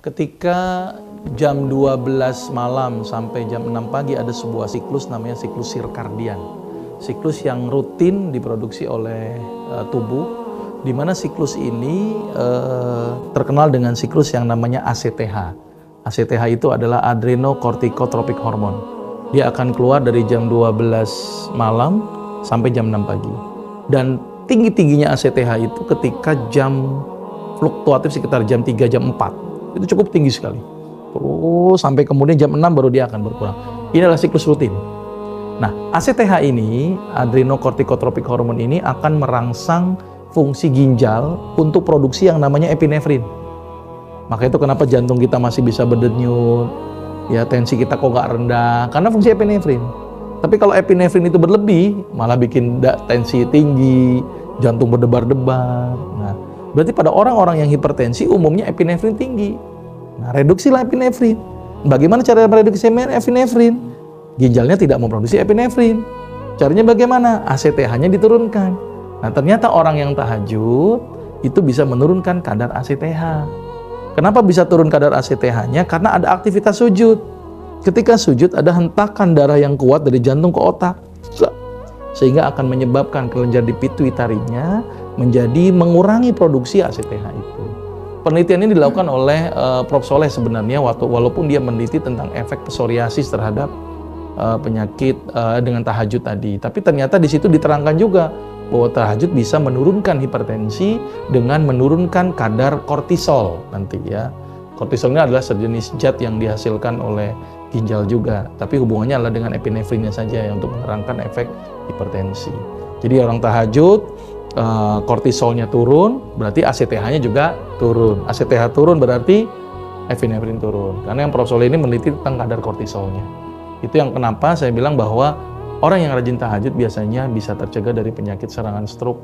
Ketika jam 12 malam sampai jam 6 pagi ada sebuah siklus namanya siklus sirkadian. Siklus yang rutin diproduksi oleh tubuh, di mana siklus ini terkenal dengan siklus yang namanya ACTH. ACTH itu adalah adrenocorticotropic hormone. Dia akan keluar dari jam 12 malam sampai jam 6 pagi. Dan tinggi-tingginya ACTH itu ketika jam fluktuatif sekitar jam 3, jam 4. Itu cukup tinggi sekali. Terus sampai kemudian jam 6 baru dia akan berkurang. Ini adalah siklus rutin. Nah, ACTH ini, adrenocorticotropic hormone ini akan merangsang fungsi ginjal untuk produksi yang namanya epinefrin. Maka itu kenapa jantung kita masih bisa berdenyut, ya tensi kita kok nggak rendah, karena fungsi epinefrin. Tapi kalau epinefrin itu berlebih, malah bikin tensi tinggi, jantung berdebar-debar. Nah, berarti pada orang-orang yang hipertensi umumnya epinefrin tinggi. Nah, reduksilah epinefrin. Bagaimana cara mereduksi epinefrin? Ginjalnya tidak memproduksi epinefrin. Caranya bagaimana? ACTH-nya diturunkan. Nah, ternyata orang yang tahajud itu bisa menurunkan kadar ACTH. Kenapa bisa turun kadar ACTH-nya? Karena ada aktivitas sujud. Ketika sujud ada hentakan darah yang kuat dari jantung ke otak. Sehingga akan menyebabkan kelenjar di pituitarinya menjadi mengurangi produksi ACTH itu. Penelitian ini dilakukan oleh Prof. Soleh sebenarnya, walaupun dia meneliti tentang efek psoriasis terhadap penyakit dengan tahajud tadi. Tapi ternyata di situ diterangkan juga bahwa tahajud bisa menurunkan hipertensi dengan menurunkan kadar kortisol nanti ya. Kortisol ini adalah sejenis zat yang dihasilkan oleh ginjal juga, tapi hubungannya adalah dengan epinefrinnya saja ya, untuk menerangkan efek hipertensi. Jadi orang tahajud, kortisolnya turun, berarti ACTH-nya juga turun. ACTH turun berarti epinefrin turun. Karena yang Prof. Soleh ini meneliti tentang kadar kortisolnya. Itu yang kenapa saya bilang bahwa orang yang rajin tahajud biasanya bisa tercegah dari penyakit serangan stroke.